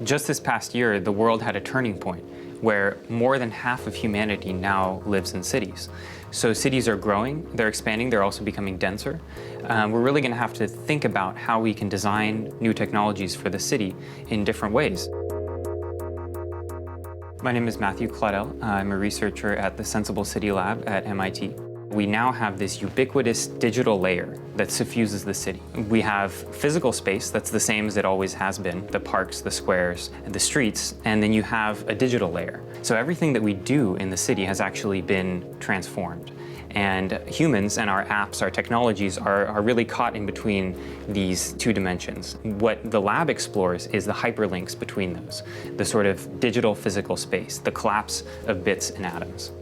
Just this past year, the world had a turning point where more than half of humanity now lives in cities. So cities are growing, they're expanding, they're also becoming denser. We're really going to have to think about how we can design new technologies for the city in different ways. My name is Matthew Claudel. I'm a researcher at the Sensible City Lab at MIT. We now have this ubiquitous digital layer that suffuses the city. We have physical space that's the same as it always has been, the parks, the squares, and the streets, and then you have a digital layer. So everything that we do in the city has actually been transformed. And humans and our apps, our technologies are really caught in between these two dimensions. What the lab explores is the hyperlinks between those, the sort of digital physical space, the collapse of bits and atoms.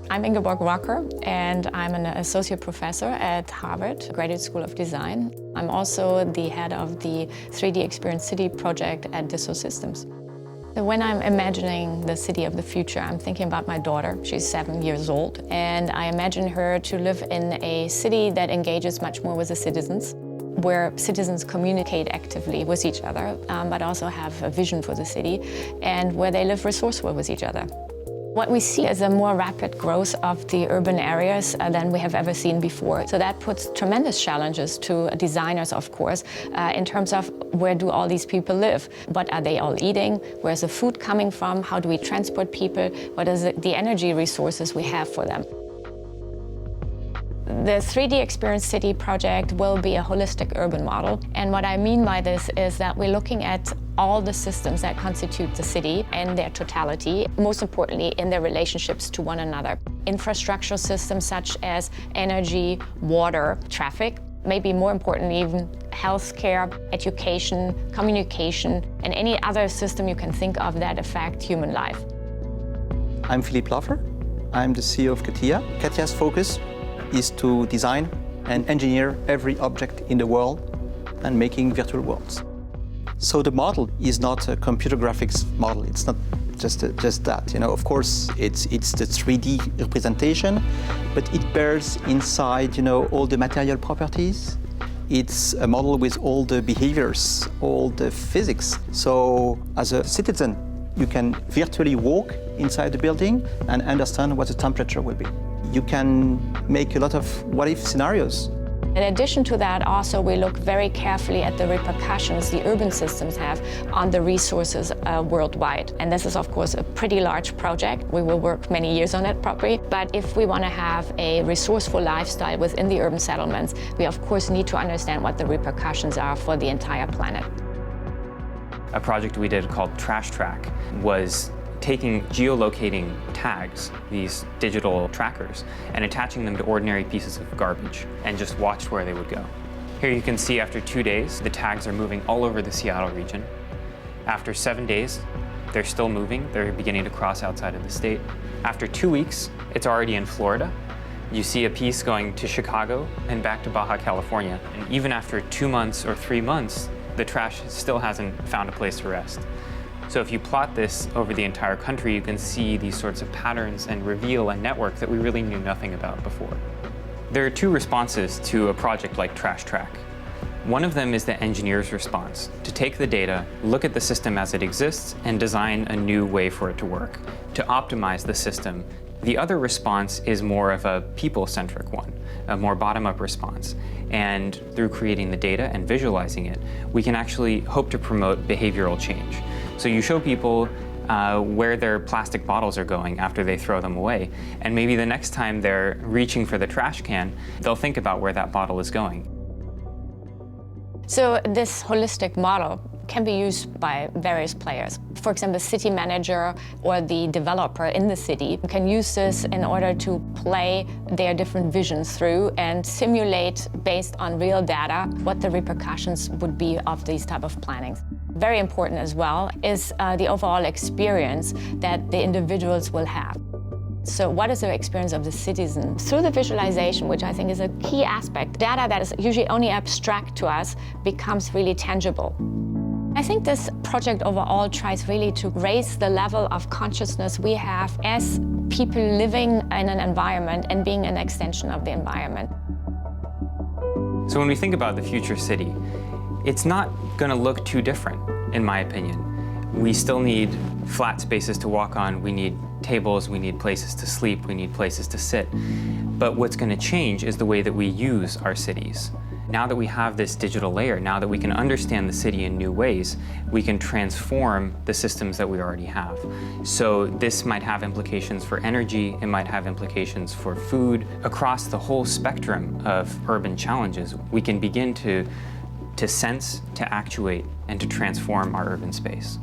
I'm Ingeborg Walker, and I'm an associate professor at Harvard Graduate School of Design. I'm also the head of the 3D Experience City project at Dassault Systems. So when I'm imagining the city of the future, I'm thinking about my daughter. She's 7 years old, and I imagine her to live in a city that engages much more with the citizens, where citizens communicate actively with each other, but also have a vision for the city, and where they live resourceful with each other. What we see is a more rapid growth of the urban areas than we have ever seen before. So that puts tremendous challenges to designers, of course, in terms of where do all these people live? What are they all eating? Where's the food coming from? How do we transport people? What is the energy resources we have for them? The 3D Experience City project will be a holistic urban model. And what I mean by this is that we're looking at all the systems that constitute the city and their totality, most importantly in their relationships to one another. Infrastructural systems such as energy, water, traffic, maybe more importantly even healthcare, education, communication, and any other system you can think of that affect human life. I'm Philippe Laffer. I'm the CEO of CATIA. CATIA's focus is to design and engineer every object in the world and making virtual worlds. So the model is not a computer graphics model. It's not just that. You know, of course, it's the 3D representation, but it bears inside, all the material properties. It's a model with all the behaviors, all the physics. So as a citizen, you can virtually walk inside the building and understand what the temperature will be. You can make a lot of what-if scenarios. In addition to that, also, we look very carefully at the repercussions the urban systems have on the resources worldwide. And this is, of course, a pretty large project. We will work many years on it, probably. But if we want to have a resourceful lifestyle within the urban settlements, we, of course, need to understand what the repercussions are for the entire planet. A project we did called Trash Track was taking geolocating tags, these digital trackers, and attaching them to ordinary pieces of garbage, and just watched where they would go. Here you can see after 2 days, the tags are moving all over the Seattle region. After 7 days, they're still moving. They're beginning to cross outside of the state. After 2 weeks, it's already in Florida. You see a piece going to Chicago and back to Baja California. And even after 2 months or 3 months, the trash still hasn't found a place to rest. So if you plot this over the entire country, you can see these sorts of patterns and reveal a network that we really knew nothing about before. There are two responses to a project like Trash Track. One of them is the engineer's response, to take the data, look at the system as it exists, and design a new way for it to work, to optimize the system. The other response is more of a people-centric one, a more bottom-up response. And through creating the data and visualizing it, we can actually hope to promote behavioral change. So you show people where their plastic bottles are going after they throw them away. And maybe the next time they're reaching for the trash can, they'll think about where that bottle is going. So this holistic model can be used by various players. For example, the city manager or the developer in the city can use this in order to play their different visions through and simulate, based on real data, what the repercussions would be of these type of plannings. Very important as well is the overall experience that the individuals will have. So what is the experience of the citizen? Through the visualization, which I think is a key aspect, data that is usually only abstract to us becomes really tangible. I think this project overall tries really to raise the level of consciousness we have as people living in an environment and being an extension of the environment. So when we think about the future city, it's not going to look too different, in my opinion. We still need flat spaces to walk on, we need tables, we need places to sleep, we need places to sit. But what's going to change is the way that we use our cities. Now that we have this digital layer, now that we can understand the city in new ways, we can transform the systems that we already have. So this might have implications for energy, it might have implications for food. Across the whole spectrum of urban challenges, we can begin to sense, to actuate, and to transform our urban space.